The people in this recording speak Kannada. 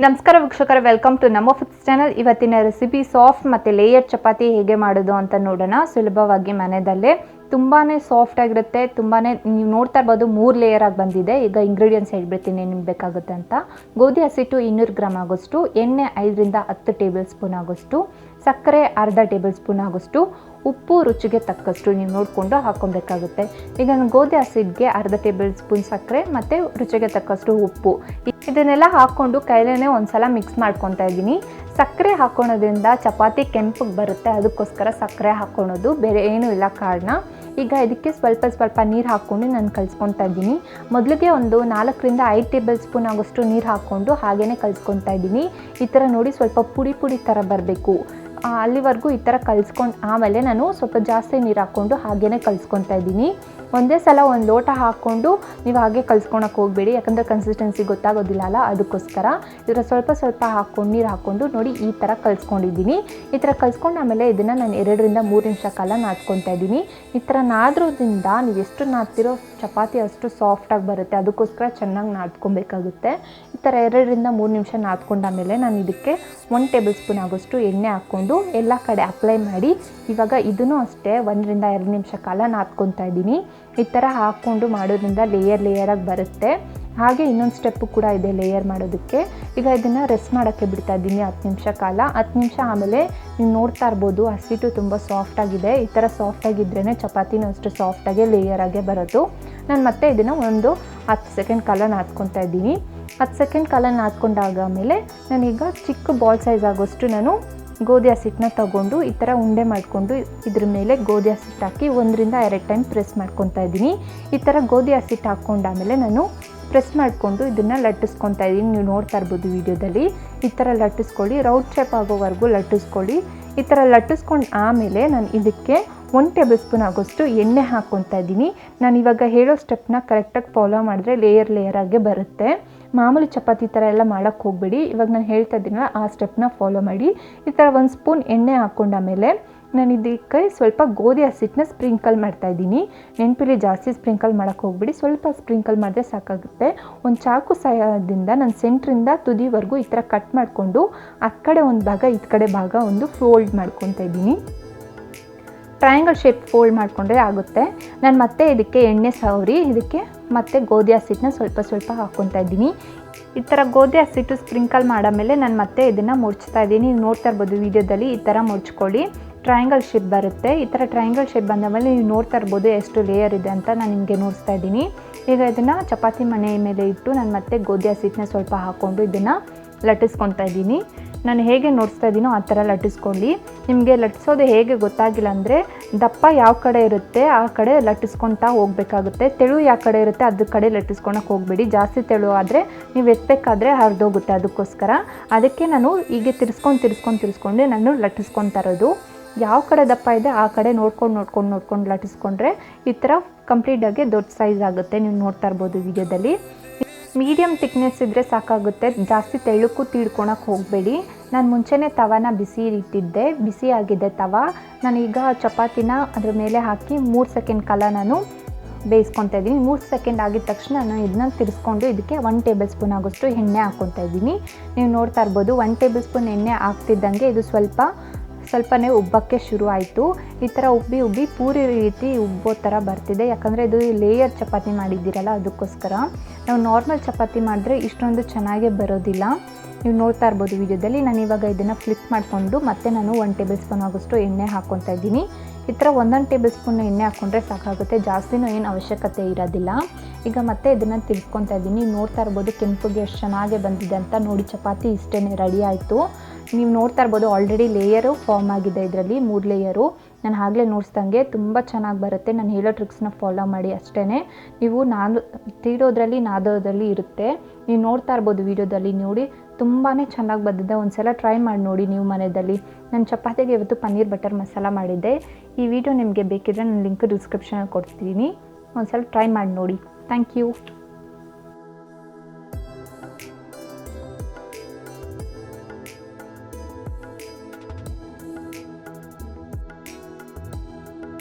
ನಮಸ್ಕಾರ ವೀಕ್ಷಕರೇ, ವೆಲ್ಕಮ್ ಟು ನಮ್ಮ ಫುಡ್ಸ್ ಚಾನಲ್. ಇವತ್ತಿನ ರೆಸಿಪಿ ಸಾಫ್ಟ್ ಮತ್ತು ಲೇಯರ್ ಚಪಾತಿ ಹೇಗೆ ಮಾಡೋದು ಅಂತ ನೋಡೋಣ. ಸುಲಭವಾಗಿ ಮನೆಯಲ್ಲೇ ತುಂಬಾ ಸಾಫ್ಟ್ ಆಗಿರುತ್ತೆ. ತುಂಬಾ ನೀವು ನೋಡ್ತಾ ಇರ್ಬೋದು 3 ಲೇಯರ್ ಆಗಿ ಬಂದಿದೆ. ಈಗ ಇಂಗ್ರೀಡಿಯೆಂಟ್ಸ್ ಹೇಳ್ಬಿಡ್ತೀನಿ ನಿಮ್ಗೆ ಬೇಕಾಗುತ್ತೆ ಅಂತ. ಗೋಧಿ ಹಸಿಟ್ಟು 200 ಗ್ರಾಮ್ ಆಗೋಷ್ಟು, ಎಣ್ಣೆ 5 ರಿಂದ 10 ಟೇಬಲ್ ಸ್ಪೂನ್ ಆಗೋಷ್ಟು, ಸಕ್ಕರೆ ಅರ್ಧ ಟೇಬಲ್ ಸ್ಪೂನ್ ಆಗೋಷ್ಟು, ಉಪ್ಪು ರುಚಿಗೆ ತಕ್ಕಷ್ಟು ನೀವು ನೋಡಿಕೊಂಡು ಹಾಕ್ಕೊಬೇಕಾಗುತ್ತೆ. ಈಗ ನಾನು ಗೋಧಿ ಹಸಿಟ್ಟಿಗೆ ಅರ್ಧ ಟೇಬಲ್ ಸ್ಪೂನ್ ಸಕ್ಕರೆ ಮತ್ತು ರುಚಿಗೆ ತಕ್ಕಷ್ಟು ಉಪ್ಪು ಇದನ್ನೆಲ್ಲ ಹಾಕ್ಕೊಂಡು ಕೈಲೇ ಒಂದ್ಸಲ ಮಿಕ್ಸ್ ಮಾಡ್ಕೊತಾ ಇದ್ದೀನಿ. ಸಕ್ಕರೆ ಹಾಕ್ಕೊಳೋದ್ರಿಂದ ಚಪಾತಿ ಕೆಂಪಗೆ ಬರುತ್ತೆ, ಅದಕ್ಕೋಸ್ಕರ ಸಕ್ಕರೆ ಹಾಕ್ಕೊಳೋದು, ಬೇರೆ ಏನೂ ಇಲ್ಲ ಕಾರಣ. ಈಗ ಇದಕ್ಕೆ ಸ್ವಲ್ಪ ನೀರು ಹಾಕ್ಕೊಂಡು ನಾನು ಕಲಿಸ್ಕೊತಾ ಇದ್ದೀನಿ. ಮೊದಲಿಗೆ ಒಂದು 4 ರಿಂದ 5 ಟೇಬಲ್ ಸ್ಪೂನ್ ಆಗೋಷ್ಟು ನೀರು ಹಾಕ್ಕೊಂಡು ಹಾಗೇ ಕಲಿಸ್ಕೊತಾ ಇದ್ದೀನಿ. ಈ ಥರ ನೋಡಿ ಸ್ವಲ್ಪ ಪುಡಿ ಥರ ಬರಬೇಕು. ಅಲ್ಲಿವರೆಗೂ ಈ ಥರ ಕಲಿಸ್ಕೊಂಡು ಆಮೇಲೆ ನಾನು ಸ್ವಲ್ಪ ಜಾಸ್ತಿ ನೀರು ಹಾಕ್ಕೊಂಡು ಹಾಗೇ ಕಲಿಸ್ಕೊತಾ ಇದ್ದೀನಿ. ಒಂದೇ ಸಲ ಒಂದು ಲೋಟ ಹಾಕ್ಕೊಂಡು ನೀವು ಹಾಗೆ ಕಲಿಸ್ಕೊಳಕ್ಕೆ ಹೋಗಬೇಡಿ, ಯಾಕಂದರೆ ಕನ್ಸಿಸ್ಟೆನ್ಸಿ ಗೊತ್ತಾಗೋದಿಲ್ಲ ಅಲ್ಲ, ಅದಕ್ಕೋಸ್ಕರ ಇದರ ಸ್ವಲ್ಪ ಹಾಕ್ಕೊಂಡು ನೀರು ಹಾಕ್ಕೊಂಡು ನೋಡಿ ಈ ಥರ ಕಲಿಸ್ಕೊಂಡಿದ್ದೀನಿ. ಈ ಥರ ಕಲಿಸ್ಕೊಂಡು ಆಮೇಲೆ ಇದನ್ನು ನಾನು 2 ರಿಂದ 3 ನಿಮಿಷ ಕಾಲ ನಾದ್ಕೊತಾ ಇದ್ದೀನಿ. ಈ ಥರ ನಾದ್ರೋದ್ರಿಂದ ನೀವು ಎಷ್ಟು ನಾದ್ತಿರೋ ಚಪಾತಿ ಅಷ್ಟು ಸಾಫ್ಟಾಗಿ ಬರುತ್ತೆ, ಅದಕ್ಕೋಸ್ಕರ ಚೆನ್ನಾಗಿ ನಾದ್ಕೊಬೇಕಾಗುತ್ತೆ. ಈ ಥರ 2 ರಿಂದ 3 ನಿಮಿಷ ನಾದ್ಕೊಂಡಾಮೇಲೆ ನಾನು ಇದಕ್ಕೆ 1 ಟೇಬಲ್ ಸ್ಪೂನ್ ಆಗೋಷ್ಟು ಎಣ್ಣೆ ಹಾಕ್ಕೊಂಡು ಎಲ್ಲ ಕಡೆ ಅಪ್ಲೈ ಮಾಡಿ ಇವಾಗ ಇದನ್ನು ಅಷ್ಟೇ 1 ರಿಂದ 2 ನಿಮಿಷ ಕಾಲ ನಾದ್ಕೊತಾ ಇದ್ದೀನಿ. ಈ ಥರ ಹಾಕ್ಕೊಂಡು ಮಾಡೋದ್ರಿಂದ ಲೇಯರಾಗಿ ಬರುತ್ತೆ. ಹಾಗೆ ಇನ್ನೊಂದು ಸ್ಟೆಪ್ಪು ಕೂಡ ಇದೆ ಲೇಯರ್ ಮಾಡೋದಕ್ಕೆ. ಈಗ ಇದನ್ನು ರೆಸ್ಟ್ ಮಾಡೋಕ್ಕೆ ಬಿಡ್ತಾ ಇದ್ದೀನಿ 10 ನಿಮಿಷ ಕಾಲ. 10 ನಿಮಿಷ ಆಮೇಲೆ ನೀವು ನೋಡ್ತಾ ಇರ್ಬೋದು ಹಸಿಟ್ಟು ತುಂಬ ಸಾಫ್ಟಾಗಿದೆ. ಈ ಥರ ಸಾಫ್ಟಾಗಿದ್ರೇ ಚಪಾತಿನೂ ಅಷ್ಟು ಸಾಫ್ಟಾಗಿ ಲೇಯರಾಗೆ ಬರೋದು. ನಾನು ಮತ್ತೆ ಇದನ್ನು ಒಂದು 10 ಸೆಕೆಂಡ್ ಕಾಲ ನಾದ್ಕೊತಾ ಇದ್ದೀನಿ. 10 ಸೆಕೆಂಡ್ ಕಾಲ ನಾದ್ಕೊಂಡಾಗಮೇಲೆ ನಾನೀಗ ಚಿಕ್ಕ ಬಾಲ್ ಸೈಜ್ ಆಗೋಷ್ಟು ನಾನು ಗೋಧಿ ಹಸಿಟ್ಟನ್ನ ತಗೊಂಡು ಈ ಥರ ಉಂಡೆ ಮಾಡಿಕೊಂಡು ಇದ್ರ ಮೇಲೆ ಗೋಧಿ ಹಸಿಟ್ಟು ಹಾಕಿ 1 ರಿಂದ 2 ಟೈಮ್ ಪ್ರೆಸ್ ಮಾಡ್ಕೊತಾ ಇದ್ದೀನಿ. ಈ ಥರ ಗೋಧಿ ಹಸಿಟ್ಟು ಹಾಕ್ಕೊಂಡಾಮೇಲೆ ನಾನು ಪ್ರೆಸ್ ಮಾಡಿಕೊಂಡು ಇದನ್ನು ಲಟ್ಟಿಸ್ಕೊತಾ ಇದ್ದೀನಿ. ನೀವು ನೋಡ್ತಾ ಇರ್ಬೋದು ವಿಡಿಯೋದಲ್ಲಿ. ಈ ಥರ ಲಟ್ಟಿಸ್ಕೊಳ್ಳಿ, ರೌಂಡ್ ಶೇಪ್ ಆಗೋವರೆಗೂ ಲಟ್ಟಿಸ್ಕೊಳ್ಳಿ. ಈ ಥರ ಲಟ್ಟಿಸ್ಕೊಂಡು ಆಮೇಲೆ ನಾನು ಇದಕ್ಕೆ 1 ಟೇಬಲ್ ಸ್ಪೂನ್ ಆಗೋಷ್ಟು ಎಣ್ಣೆ ಹಾಕ್ಕೊತಾ ಇದ್ದೀನಿ. ನಾನು ಇವಾಗ ಹೇಳೋ ಸ್ಟೆಪ್ನ ಕರೆಕ್ಟಾಗಿ ಫಾಲೋ ಮಾಡಿದ್ರೆ ಲೇಯರಾಗೆ ಬರುತ್ತೆ. ಮಾಮೂಲಿ ಚಪಾತಿ ಥರ ಎಲ್ಲ ಮಾಡೋಕ್ಕೆ ಹೋಗಬೇಡಿ. ಇವಾಗ ನಾನು ಹೇಳ್ತಾ ಇದ್ದೀನಲ್ಲ ಆ ಸ್ಟೆಪ್ನ ಫಾಲೋ ಮಾಡಿ. ಈ ಥರ 1 ಸ್ಪೂನ್ ಎಣ್ಣೆ ಹಾಕ್ಕೊಂಡಾಮೇಲೆ ನಾನು ಇದಕ್ಕೆ ಸ್ವಲ್ಪ ಗೋಧಿ ಹಸಿಟ್ಟನ್ನ ಸ್ಪ್ರಿಂಕಲ್ ಮಾಡ್ತಾಯಿದ್ದೀನಿ. ನೆನಪಿಲಿ ಜಾಸ್ತಿ ಸ್ಪ್ರಿಂಕಲ್ ಮಾಡೋಕ್ಕೆ ಹೋಗ್ಬಿಡಿ, ಸ್ವಲ್ಪ ಸ್ಪ್ರಿಂಕಲ್ ಮಾಡಿದ್ರೆ ಸಾಕಾಗುತ್ತೆ. ಒಂದು ಚಾಕು ಸಹಾಯದಿಂದ ನಾನು ಸೆಂಟ್ರಿಂದ ತುದಿವರೆಗೂ ಈ ಥರ ಕಟ್ ಮಾಡಿಕೊಂಡು ಆ ಕಡೆ ಒಂದು ಭಾಗ ಈ ಕಡೆ ಭಾಗ ಒಂದು ಫೋಲ್ಡ್ ಮಾಡ್ಕೊತಾ ಇದ್ದೀನಿ. ಟ್ರಯಾಂಗಲ್ ಶೇಪ್ ಫೋಲ್ಡ್ ಮಾಡಿಕೊಂಡ್ರೆ ಆಗುತ್ತೆ. ನಾನು ಮತ್ತೆ ಇದಕ್ಕೆ ಎಣ್ಣೆ ಸವರಿ ಇದಕ್ಕೆ ಮತ್ತೆ ಗೋಧಿ ಹಸಿಟ್ಟನ್ನ ಸ್ವಲ್ಪ ಹಾಕ್ಕೊತಾ ಇದ್ದೀನಿ. ಈ ಥರ ಗೋಧಿ ಹಸಿಟ್ಟು ಸ್ಪ್ರಿಂಕಲ್ ಮಾಡಾಮೇಲೆ ನಾನು ಮತ್ತೆ ಇದನ್ನು ಮುಡ್ಚ್ತಾ ಇದ್ದೀನಿ. ನೀವು ನೋಡ್ತಾ ಇರ್ಬೋದು ವಿಡಿಯೋದಲ್ಲಿ ಈ ಥರ ಮುಡ್ಚ್ಕೊಳ್ಳಿ, ಟ್ರಯಾಂಗಲ್ ಶೇಪ್ ಬರುತ್ತೆ. ಈ ಥರ ಟ್ರಯಾಂಗಲ್ ಶೇಪ್ ಬಂದಾದ್ಮೇಲೆ ನೀವು ನೋಡ್ತಾ ಇರ್ಬೋದು ಎಷ್ಟು ಲೇಯರ್ ಇದೆ ಅಂತ ನಾನು ನಿಮಗೆ ನೋಡಿಸ್ತಾ ಇದ್ದೀನಿ. ಈಗ ಇದನ್ನು ಚಪಾತಿ ಮಣೆ ಮೇಲೆ ಇಟ್ಟು ನಾನು ಮತ್ತೆ ಗೋಧಿ ಹಸಿಟ್ಟನ್ನ ಸ್ವಲ್ಪ ಹಾಕ್ಕೊಂಡು ಇದನ್ನು ಲಟ್ಟಿಸ್ಕೊತಾ ಇದ್ದೀನಿ. ನಾನು ಹೇಗೆ ನೋಡಿಸ್ತಾ ಇದ್ದೀನೋ ಆ ಥರ ಲಟ್ಟಿಸ್ಕೊಳ್ಳಿ. ನಿಮಗೆ ಲಟ್ಟಿಸೋದು ಹೇಗೆ ಗೊತ್ತಾಗಿಲ್ಲ ಅಂದರೆ ದಪ್ಪ ಯಾವ ಕಡೆ ಇರುತ್ತೆ ಆ ಕಡೆ ಲಟ್ಟಿಸ್ಕೊತಾ ಹೋಗಬೇಕಾಗುತ್ತೆ. ತೆಳು ಯಾವ ಕಡೆ ಇರುತ್ತೆ ಅದ್ರ ಕಡೆ ಲಟ್ಟಿಸ್ಕೊಳಕ್ಕೆ ಹೋಗಬೇಡಿ. ಜಾಸ್ತಿ ತೆಳು ಆದರೆ ನೀವು ಎತ್ತಬೇಕಾದ್ರೆ ಹರಿದೋಗುತ್ತೆ. ಅದಕ್ಕೆ ನಾನು ಹೀಗೆ ತಿರ್ಸ್ಕೊಂಡು ನಾನು ಲಟ್ಟಿಸ್ಕೊತಾ ಇರೋದು. ಯಾವ ಕಡೆ ದಪ್ಪ ಇದೆ ಆ ಕಡೆ ನೋಡ್ಕೊಂಡು ಲಟ್ಟಿಸ್ಕೊಂಡ್ರೆ ಈ ಥರ ಕಂಪ್ಲೀಟಾಗಿ ದೊಡ್ಡ ಸೈಜ್ ಆಗುತ್ತೆ. ನೀವು ನೋಡ್ತಾ ಇರ್ಬೋದು ವಿಡಿಯೋದಲ್ಲಿ. ಮೀಡಿಯಮ್ ಥಿಕ್ನೆಸ್ ಇದ್ದರೆ ಸಾಕಾಗುತ್ತೆ, ಜಾಸ್ತಿ ತೆಳ್ಳಕ್ಕೂ ತೀಡ್ಕೊಳಕ್ಕೆ ಹೋಗಬೇಡಿ. ನಾನು ಮುಂಚೆನೇ ತವಾನ ಬಿಸಿ ಇಟ್ಟಿದ್ದೆ, ಬಿಸಿ ಆಗಿದೆ ತವ. ನಾನೀಗ ಚಪಾತಿನ ಅದ್ರ ಮೇಲೆ ಹಾಕಿ 3 ಸೆಕೆಂಡ್ ಕಾಲ ನಾನು ಬೇಯಿಸ್ಕೊತಾ ಇದ್ದೀನಿ. 3 ಸೆಕೆಂಡ್ ಆಗಿದ ತಕ್ಷಣ ನಾನು ಇದನ್ನ ತಿರ್ಸ್ಕೊಂಡು ಇದಕ್ಕೆ 1 ಟೇಬಲ್ ಸ್ಪೂನ್ ಆಗೋಷ್ಟು ಎಣ್ಣೆ ಹಾಕ್ಕೊತಾ ಇದ್ದೀನಿ. ನೀವು ನೋಡ್ತಾ ಇರ್ಬೋದು 1 ಟೇಬಲ್ ಸ್ಪೂನ್ ಎಣ್ಣೆ ಹಾಕ್ತಿದ್ದಂಗೆ ಇದು ಸ್ವಲ್ಪನೇ ಉಬ್ಬಕ್ಕೆ ಶುರು ಆಯಿತು. ಈ ಥರ ಉಬ್ಬಿ ಪೂರಿ ರೀತಿ ಉಬ್ಬೋ ಥರ ಬರ್ತಿದೆ, ಯಾಕಂದರೆ ಇದು ಲೇಯರ್ ಚಪಾತಿ ಮಾಡಿದ್ದೀರಲ್ಲ ಅದಕ್ಕೋಸ್ಕರ. ನಾವು ನಾರ್ಮಲ್ ಚಪಾತಿ ಮಾಡಿದ್ರೆ ಇಷ್ಟೊಂದು ಚೆನ್ನಾಗೇ ಬರೋದಿಲ್ಲ. ನೀವು ನೋಡ್ತಾ ಇರ್ಬೋದು ವಿಡಿಯೋದಲ್ಲಿ. ನಾನು ಇವಾಗ ಇದನ್ನು ಫ್ಲಿಪ್ ಮಾಡಿಕೊಂಡು ಮತ್ತೆ ನಾನು 1 ಟೇಬಲ್ ಸ್ಪೂನ್ ಆಗೋಷ್ಟು ಎಣ್ಣೆ ಹಾಕ್ಕೊತಾ ಇದ್ದೀನಿ. ಈ ಥರ 1 ಟೇಬಲ್ ಸ್ಪೂನ್ ಎಣ್ಣೆ ಹಾಕ್ಕೊಂಡ್ರೆ ಸಾಕಾಗುತ್ತೆ, ಜಾಸ್ತಿನೂ ಏನು ಅವಶ್ಯಕತೆ ಇರೋದಿಲ್ಲ. ಈಗ ಮತ್ತೆ ಇದನ್ನು ತಿರ್ಸ್ಕೊತಾ ಇದ್ದೀನಿ. ನೋಡ್ತಾ ಇರ್ಬೋದು ಕೆಂಪುಗೆ ಎಷ್ಟು ಚೆನ್ನಾಗೇ ಬಂದಿದೆ ಅಂತ. ನೋಡಿ ಚಪಾತಿ ಇಷ್ಟೇ ರೆಡಿ ಆಯಿತು. ನೀವು ನೋಡ್ತಾ ಇರ್ಬೋದು ಆಲ್ರೆಡಿ ಲೇಯರು ಫಾರ್ಮ್ ಆಗಿದೆ ಇದರಲ್ಲಿ 3 ಲೇಯರು. ನಾನು ಆಗಲೇ ನೋಡಿಸ್ದಂಗೆ ತುಂಬ ಚೆನ್ನಾಗಿ ಬರುತ್ತೆ. ನಾನು ಹೇಳೋ ಟ್ರಿಕ್ಸ್ನ ಫಾಲೋ ಮಾಡಿ ಅಷ್ಟೇ. ನೀವು ನಾದೋದ್ರಲ್ಲಿ ಇರುತ್ತೆ. ನೀವು ನೋಡ್ತಾ ಇರ್ಬೋದು ವಿಡಿಯೋದಲ್ಲಿ ನೋಡಿ ತುಂಬಾ ಚೆನ್ನಾಗಿ ಬಂದಿದೆ. ಒಂದು ಸಲ ಟ್ರೈ ಮಾಡಿ ನೋಡಿ ನೀವು ಮನೆಯಲ್ಲಿ. ನಾನು ಚಪಾತಿಗೆ ಇವತ್ತು ಪನ್ನೀರ್ ಬಟರ್ ಮಸಾಲ ಮಾಡಿದ್ದೆ. ಈ ವಿಡಿಯೋ ನಿಮಗೆ ಬೇಕಿದ್ರೆ ನಾನು ಲಿಂಕ್ ಡಿಸ್ಕ್ರಿಪ್ಷನಲ್ಲಿ ಕೊಡ್ತೀನಿ. ಒಂದು ಸಲ ಟ್ರೈ ಮಾಡಿ ನೋಡಿ. Thank you.